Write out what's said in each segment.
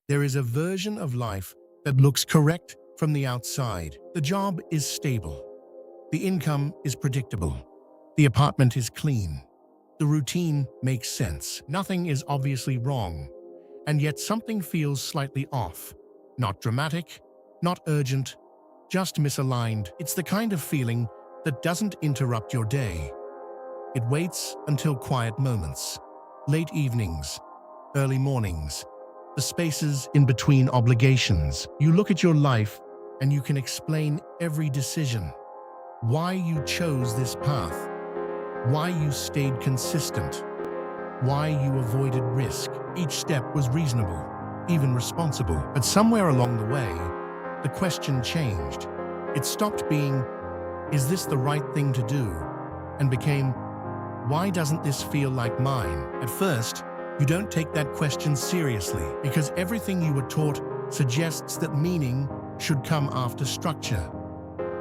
There is a version of life that looks correct from the outside. The job is stable. The income is predictable. The apartment is clean. The routine makes sense. Nothing is obviously wrong. And yet something feels slightly off. Not dramatic, not urgent, just misaligned. It's the kind of feeling that doesn't interrupt your day. It waits until quiet moments, late evenings, early mornings, the spaces in between obligations. You look at your life and you can explain every decision. Why you chose this path. Why you stayed consistent. Why you avoided risk. Each step was reasonable, even responsible. But somewhere along the way, the question changed. It stopped being, is this the right thing to do? And became, why doesn't this feel like mine? At first, you don't take that question seriously because everything you were taught suggests that meaning should come after structure.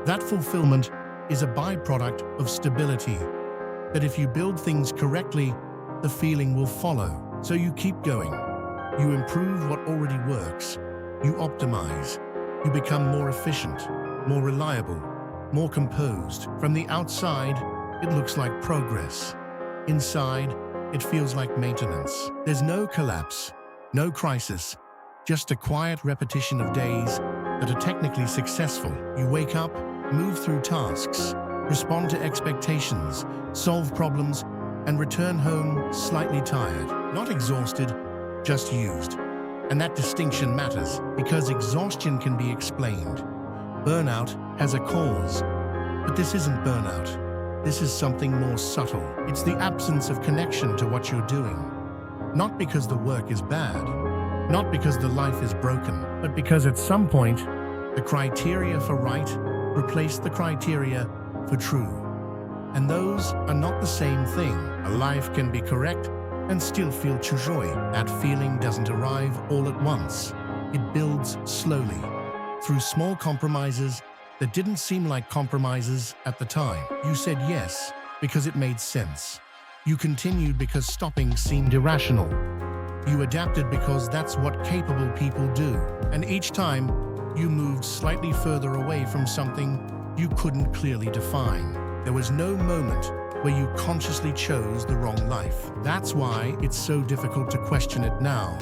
That fulfillment is a byproduct of stability. That if you build things correctly, the feeling will follow. So you keep going. You improve what already works. You optimize. You become more efficient, more reliable, more composed. From the outside, it looks like progress. Inside, it feels like maintenance. There's no collapse, no crisis, just a quiet repetition of days that are technically successful. You wake up, move through tasks, respond to expectations, solve problems, and return home slightly tired. Not exhausted, just used. And that distinction matters because exhaustion can be explained. Burnout has a cause, but this isn't burnout. This is something more subtle. It's the absence of connection to what you're doing. Not because the work is bad, not because the life is broken, but because at some point, the criteria for right replaced the criteria for true. And those are not the same thing. A life can be correct and still feel joy. That feeling doesn't arrive all at once. It builds slowly, through small compromises that didn't seem like compromises at the time. You said yes because it made sense. You continued because stopping seemed irrational. You adapted because that's what capable people do. And each time, you moved slightly further away from something you couldn't clearly define. There was no moment where you consciously chose the wrong life. That's why it's so difficult to question it now,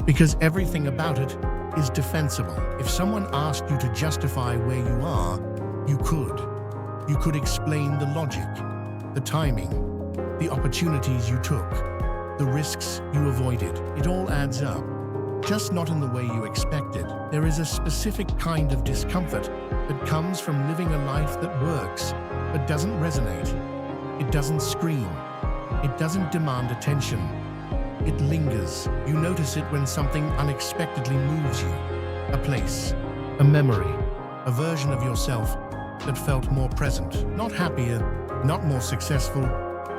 because everything about it is defensible. If someone asked you to justify where you are, you could. You could explain the logic, the timing, the opportunities you took, the risks you avoided. It all adds up, just not in the way you expected. There is a specific kind of discomfort that comes from living a life that works, but doesn't resonate. It doesn't scream. It doesn't demand attention. It lingers. You notice it when something unexpectedly moves you. A place, a memory, a version of yourself that felt more present. Not happier, not more successful,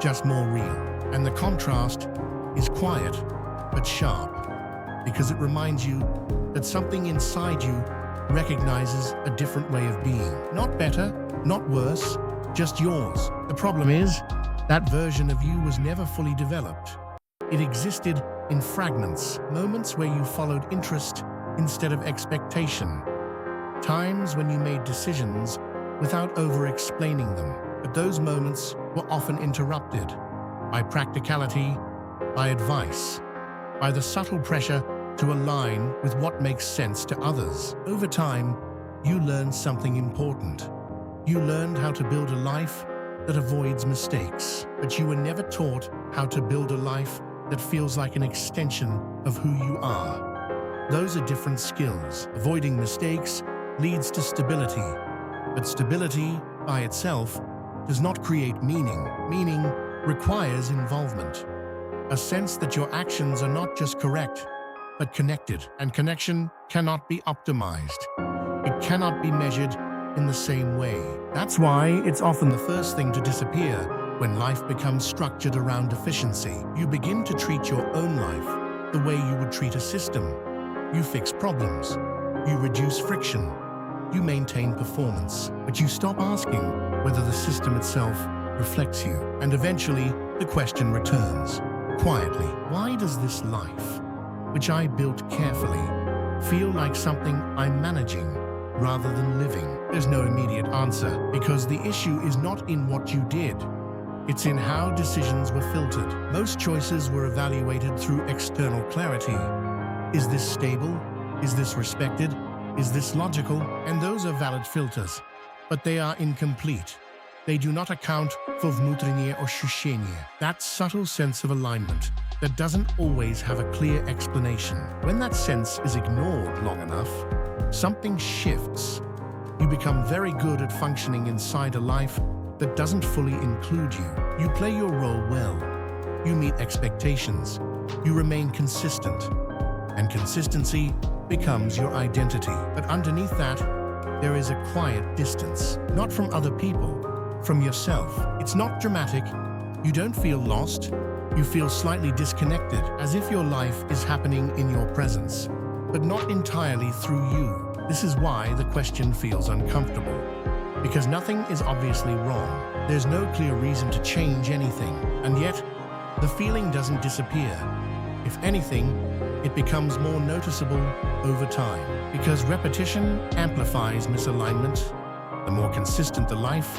just more real. And the contrast is quiet, but sharp, because it reminds you that something inside you recognizes a different way of being. Not better, not worse, just yours. The problem is, that version of you was never fully developed. It existed in fragments, moments where you followed interest instead of expectation, times when you made decisions without over-explaining them. But those moments were often interrupted by practicality, by advice, by the subtle pressure to align with what makes sense to others. Over time, you learned something important. You learned how to build a life that avoids mistakes, but you were never taught how to build a life that feels like an extension of who you are. Those are different skills. Avoiding mistakes leads to stability, but stability by itself does not create meaning. Meaning requires involvement, a sense that your actions are not just correct, but connected. And connection cannot be optimized. It cannot be measured in the same way. That's why it's often the first thing to disappear when life becomes structured around efficiency. You begin to treat your own life the way you would treat a system. You fix problems. You reduce friction. You maintain performance. But you stop asking whether the system itself reflects you. And eventually, the question returns, quietly. Why does this life, which I built carefully, feel like something I'm managing rather than living. There's no immediate answer because the issue is not in what you did. It's in how decisions were filtered. Most choices were evaluated through external clarity. Is this stable? Is this respected? Is this logical? And those are valid filters, but they are incomplete. They do not account for внутреннее ощущение, that subtle sense of alignment that doesn't always have a clear explanation. When that sense is ignored long enough, something shifts. You become very good at functioning inside a life that doesn't fully include you. You play your role well. You meet expectations. You remain consistent. And consistency becomes your identity. But underneath that, there is a quiet distance. Not from other people, from yourself. It's not dramatic. You don't feel lost. You feel slightly disconnected, as if your life is happening in your presence, but not entirely through you. This is why the question feels uncomfortable. Because nothing is obviously wrong. There's no clear reason to change anything. And yet, the feeling doesn't disappear. If anything, it becomes more noticeable over time. Because repetition amplifies misalignment. The more consistent the life,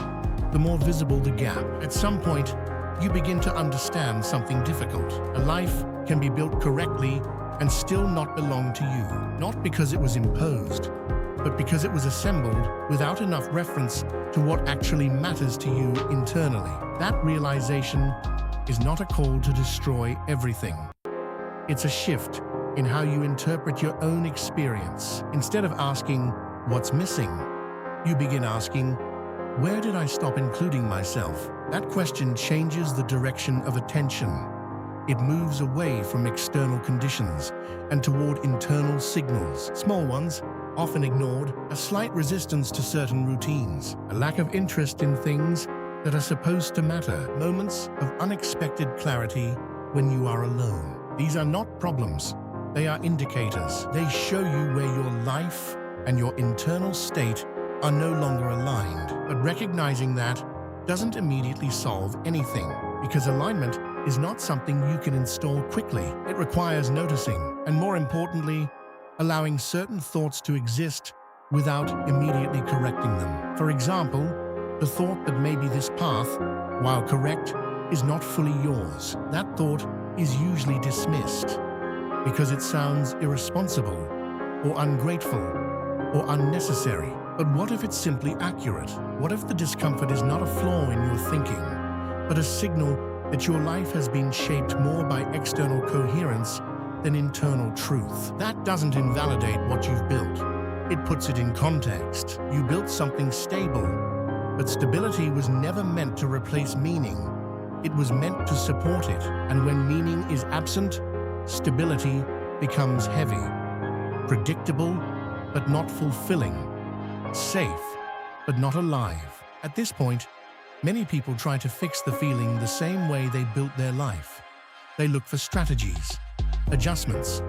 the more visible the gap. At some point, you begin to understand something difficult. A life can be built correctly and still not belong to you. Not because it was imposed, but because it was assembled without enough reference to what actually matters to you internally. That realization is not a call to destroy everything. It's a shift in how you interpret your own experience. Instead of asking, "What's missing?" you begin asking, "Where did I stop including myself?" That question changes the direction of attention. It moves away from external conditions and toward internal signals. Small ones, often ignored, a slight resistance to certain routines, a lack of interest in things that are supposed to matter, moments of unexpected clarity when you are alone. These are not problems. They are indicators. They show you where your life and your internal state are no longer aligned. But recognizing that doesn't immediately solve anything, because alignment is not something you can install quickly. It requires noticing, and more importantly, allowing certain thoughts to exist without immediately correcting them. For example, the thought that maybe this path, while correct, is not fully yours. That thought is usually dismissed because it sounds irresponsible or ungrateful or unnecessary. But what if it's simply accurate? What if the discomfort is not a flaw in your thinking, but a signal that your life has been shaped more by external coherence than internal truth? That doesn't invalidate what you've built. It puts it in context. You built something stable, but stability was never meant to replace meaning. It was meant to support it. And when meaning is absent, stability becomes heavy, predictable, but not fulfilling. Safe, but not alive. At this point, many people try to fix the feeling the same way they built their life. They look for strategies, adjustments,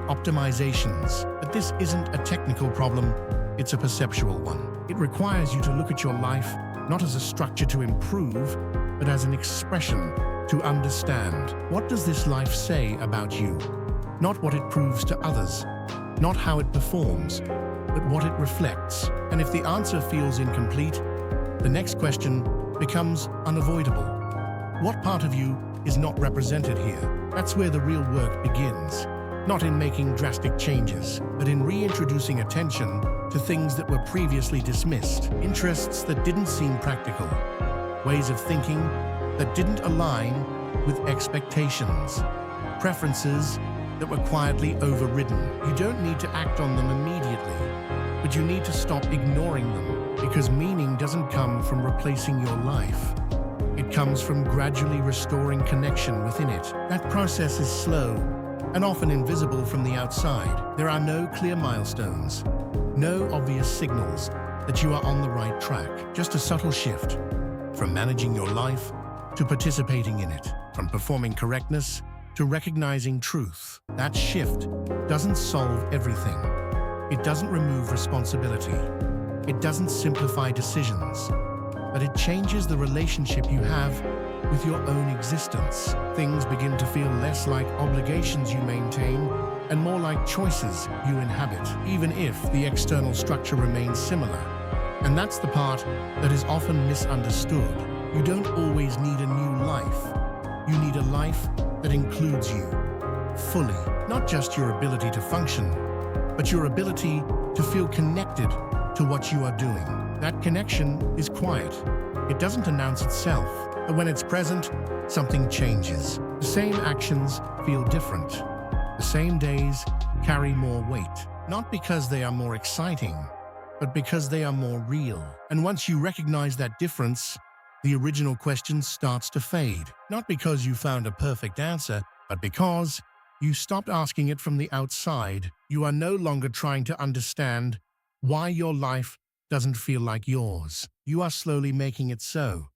optimizations. But this isn't a technical problem, it's a perceptual one. It requires you to look at your life not as a structure to improve, but as an expression to understand. What does this life say about you? Not what it proves to others, not how it performs, but what it reflects. And if the answer feels incomplete, the next question becomes unavoidable. What part of you is not represented here? That's where the real work begins. Not in making drastic changes, but in reintroducing attention to things that were previously dismissed, interests that didn't seem practical, ways of thinking that didn't align with expectations, preferences that were quietly overridden. You don't need to act on them immediately, but you need to stop ignoring them, because meaning doesn't come from replacing your life. It comes from gradually restoring connection within it. That process is slow and often invisible from the outside. There are no clear milestones, no obvious signals that you are on the right track, just a subtle shift from managing your life to participating in it, from performing correctness to recognizing truth. That shift doesn't solve everything. It doesn't remove responsibility. It doesn't simplify decisions, but it changes the relationship you have with your own existence. Things begin to feel less like obligations you maintain and more like choices you inhabit, even if the external structure remains similar. And that's the part that is often misunderstood. You don't always need a new life. You need a life that includes you fully, not just your ability to function, but your ability to feel connected to what you are doing. That connection is quiet. It doesn't announce itself, but when it's present, something changes. The same actions feel different. The same days carry more weight, not because they are more exciting, but because they are more real. And once you recognize that difference, the original question starts to fade. Not because you found a perfect answer, but because you stopped asking it from the outside. You are no longer trying to understand why your life doesn't feel like yours. You are slowly making it so.